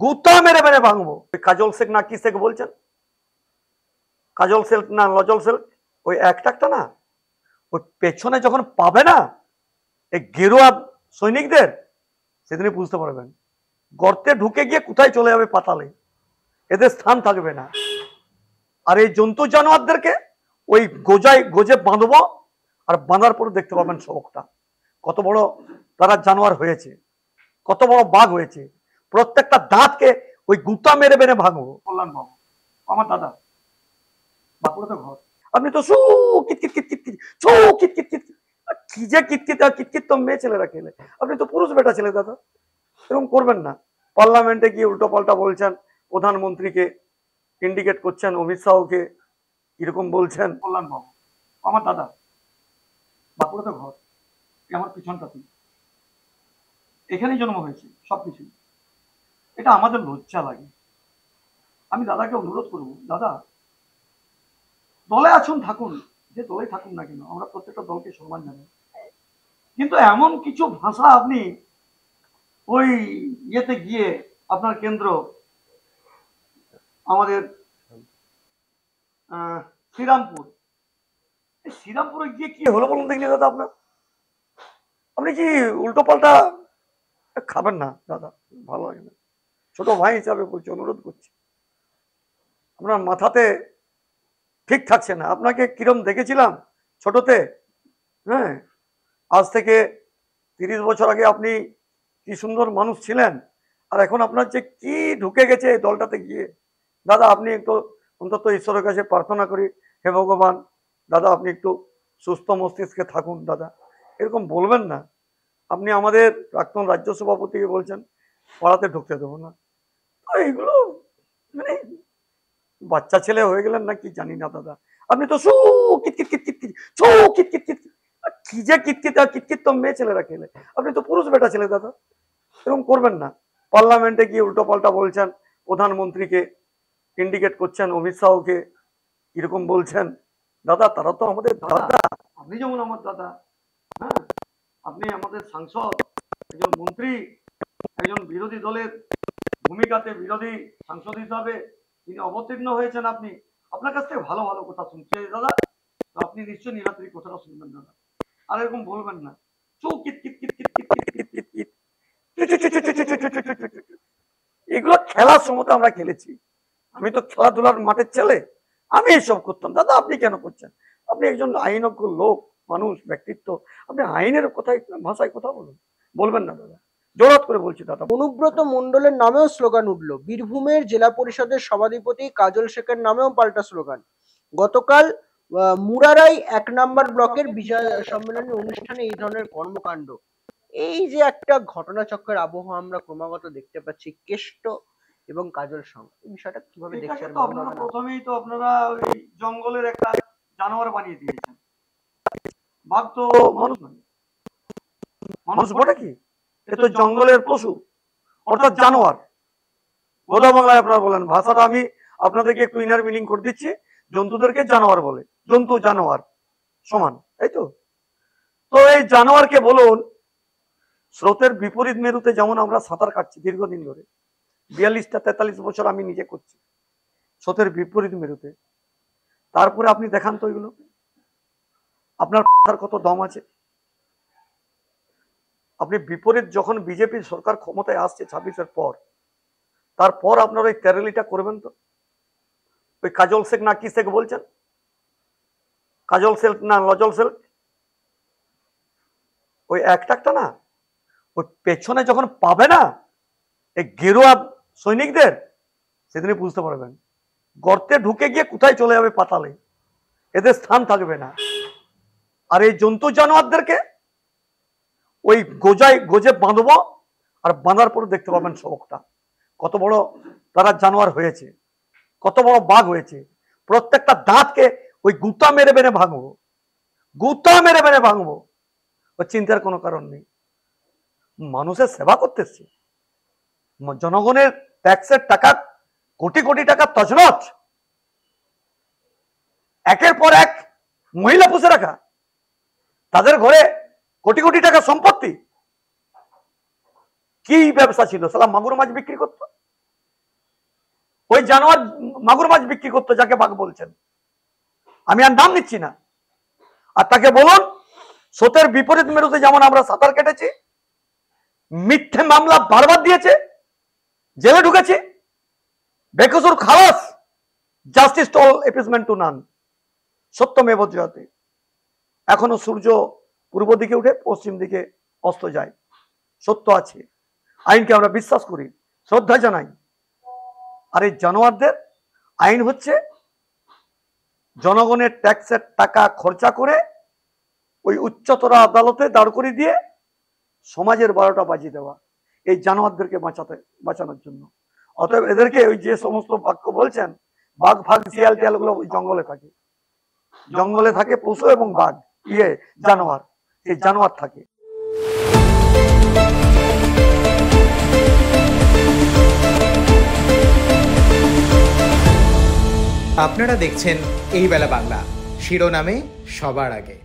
গুতা মেরে মেরে ভাঙবো। কাজল শেখ না কি শেখ বলছেন, কাজল শেখ না লজল শেখ, ওই একটা না, ওই পেছনে যখন পাবে না এই গেরুয়া সৈনিকদের, সেদিনই বুঝতে পারবেন গর্তে ঢুকে গিয়ে কোথায় চলে যাবে, পাতালে, এদের স্থান থাকবে না। আর এই জন্তু জানোয়ারদেরকে ওই গোজে বাঁধবো, আর বাঁধার পরে দেখতে পাবেন সবকটা কত বড় তারা জানোয়ার হয়েছে, কত বড় বাঘ হয়েছে। প্রত্যেকটা দাঁতকে ওই গুতা মেরে মেরে ভাঙবো। কল্যাণ বাবু আমার দাদা, বাঁকুড়াতে ঘর, আপনি তো সু কিতকিত কিতকিত সু কিতকিত কিতকিত, কি যে কিতকিত আর কিতকিত তো মেয়ে ছেলেরা খেলে, আপনি তো পুরুষ বেটা ছেলে দাদা, এরকম করবেন না। পার্লামেন্টে গিয়ে উল্টো পাল্টা বলছেন, প্রধানমন্ত্রীকে ইন্ডিকেট করছেন, অমিত শাহকে এরকম বলছেন। কল্যাণ বাবু আমার দাদা, বাঁকুড়াতে ঘর, আমার পিছনটাতে, এখানেই জন্ম হয়েছে সবকিছু। এটা আমাদের লজ্জা লাগে। আমি দাদাকে অনুরোধ করবো, দাদা দলে আছেন থাকুন, যে দলে থাকুন না কেন, আমরা প্রত্যেকটা দলকে সম্মান জানাই, কিন্তু এমন কিছু ভাষা আপনি ওই ইয়েতে গিয়ে আপনার কেন্দ্র আমাদের শ্রীরামপুর, শ্রীরামপুরে গিয়ে কি হলো বলুন দেখলি দাদা, আপনার আপনি কি উল্টো পাল্টা খাবেন না দাদা, ভালো লাগে না। ছোট ভাই হিসাবে বলছি, অনুরোধ করছি, আপনার মাথাতে ঠিক থাকছে না। আপনাকে কিরম দেখেছিলাম ছোটতে, হ্যাঁ, আজ থেকে 30 বছর আগে আপনি কি সুন্দর মানুষ ছিলেন, আর এখন আপনার যে কি ঢুকে গেছে এই দলটাতে গিয়ে। দাদা আপনি একটু অন্তত ঈশ্বরের কাছে প্রার্থনা করি, হে ভগবান দাদা আপনি একটু সুস্থ মস্তিষ্কে থাকুন দাদা, এরকম বলবেন না। আপনি আমাদের প্রাক্তন রাজ্য সভাপতিকে বলছেন পাড়াতে ঢুকতে দেবো না, তো এইগুলো মানে বাচ্চা ছেলে হয়ে গেলেন না কি জানি না দাদা, আপনি তো সু কিতকিত কিতকিত সু কিতকিত কিতকিত, কি যে কিতকিত আর কিতকিত তো মেয়ে ছেলেরা খেলে, আপনি তো পুরুষ বেটা ছেলে দাদা, এরকম করবেন না। পার্লামেন্টে গিয়ে উল্টো পাল্টা বলছেন, প্রধানমন্ত্রীকে ইন্ডিকেট করছেন, অমিত শাহকে এরকম বলছেন। দাদা তারা তো আমাদের দাদা, আপনি যেমন আমার দাদা, হ্যাঁ, আপনি আমাদের সাংসদ, একজন মন্ত্রী, একজন বিরোধী দলের ভূমিকাতে বিরোধী সাংসদ হিসাবে তিনি অবতীর্ণ হয়েছেন। আপনি আপনার কাছ থেকে ভালো ভালো কথা শুনছে দাদা, তো আপনি নিশ্চয়ই নিরাপত্রি কথাটা শুনবেন দাদা, আর এরকম বলবেন না চৌ কিত কিত কিত কিত কিত কিত কিত কিত, এগুলো খেলার সময় আমরা খেলেছি, আমি তো খেলাধুলার মাঠের ছেলে, আমি এসব করতাম। দাদা আপনি কেন করছেন? আপনি একজন আইনজ্ঞ লোক, মানুষ, ব্যক্তিত্ব, আপনি আইনের কথায় ভাষায় কথা বলুন, বলবেন না দাদা, জোরাত করে বলছি দাদা। অনুব্রত মণ্ডলের নামেও স্লোগান উঠল, বীরভূমের জেলা পরিষদের সভাধিপতি কাজল শেখের নামেও পাল্টা স্লোগান। গতকাল মুরারাই 1 নম্বর ব্লকের বিজয় সম্মেলনী অনুষ্ঠানে এই ধরনের কর্মকাণ্ড, এই যে একটা ঘটনাচক্রের আবহাওয়া আমরা ক্রমাগত দেখতে পাচ্ছি কেষ্ট এবং কাজল সঙ্গে, এই বিষয়টা কিভাবে দেখছেন? আপনারা প্রথমেই তো আপনারা ওই জঙ্গলের একটা জানোয়ার বানিয়ে দিয়েছেন। বাঘ তো মানুষ নয়, মানুষ বটে কি, এ তো জঙ্গলের পশু অর্থাৎ জানোয়ার। বোধা বাংলায় আপনারা বলেন, ভাষাটা আমি আপনাদেরকে একটু ইনার মিনিং করে দিচ্ছি, জন্তুদেরকে জানোয়ার বলে, জন্তু জানোয়ার সমান, তাই তো। তো এই জানোয়ারকে বলুন, স্রোতের বিপরীত মেরুতে যেমন আমরা সাঁতার কাটছি দীর্ঘদিন ধরে, 42-43 বছর আমি নিজে করছি স্রোতের বিপরীত মেরুতে, তারপরে আপনি দেখান তো এগুলো, আপনার কত দম আছে? আপনি বিপরীত যখন বিজেপি সরকার ক্ষমতায় আসছে 26-এর পর, তারপর আপনার ওই তেরালিটা করবেন তো, ওই কাজল শেখ না কি শেখ বলছেন, কাজল শেখ না লজল শেখ, ওই একটা না, ওই পেছনে যখন পাবে না এই গেরুয়া সৈনিকদের, সেদিনই বুঝতে পারবেন গর্তে ঢুকে গিয়ে কোথায় চলে যাবে, পাতালে, এদের স্থান থাকবে না। আর এই জন্তু জানোয়ারদেরকে ওই গোজে বাঁধবো, আর বাঁধার পরে দেখতে পাবেন সবকটা কত বড় তারা জানোয়ার হয়েছে, কত বড় বাঘ হয়েছে। প্রত্যেকটা দাঁতকে ওই গুতা মেরে মেরে ভাঙবো, গুতা মেরে মেরে ভাঙবো, ও চিন্তার কোনো কারণ নেই। মানুষের সেবা করতেছি, জনগণের ট্যাক্সের টাকা, কোটি কোটি টাকা তছনছ, একের পর এক মহিলা পুষে রাখা, তাদের ঘরে কোটি কোটি টাকা সম্পত্তি, কি ব্যবসা ছিল, সালা মাগুর মাছ বিক্রি করতো, ওই জানোয়ার মাগুর মাছ বিক্রি করতো, যাকে বাঘ বলছেন, আমি আর নাম নিচ্ছি না। আর তাকে বলুন স্রোতের বিপরীত মেরুতে যেমন আমরা সাঁতার কেটেছি, মিথ্যে মামলা বারবার দিয়েছে, জেলে ঢুকেছি, বেকসুর খালাস, justice to all appeasement to none, সত্যমেব জয়তে। এখনো সূর্য পূর্ব দিকে উঠে পশ্চিম দিকে অস্ত যায়, সত্য আছে, আইনকে আমরা বিশ্বাস করি, শ্রদ্ধা জানাই। আর এই জানোয়ারদের আইন হচ্ছে জনগণের ট্যাক্সের টাকা খরচা করে ওই উচ্চতর আদালতে দাঁড় করিয়ে দিয়ে সমাজের 12টা বাজিয়ে দেওয়া, এই জানোয়ারদেরকে বাঁচানোর জন্য। অতএব এদেরকে ওই যে সমস্ত বাক্য বলছেন, বাঘ ফাঘ শিয়াল টিয়াল গুলো ওই জঙ্গলে থাকে, জঙ্গলে থাকে পশু এবং বাঘ, জানোয়ার, এই জানোয়ার থাকে। আপনারা দেখছেন এই বেলা বাংলা, শিরোনামে সবার আগে।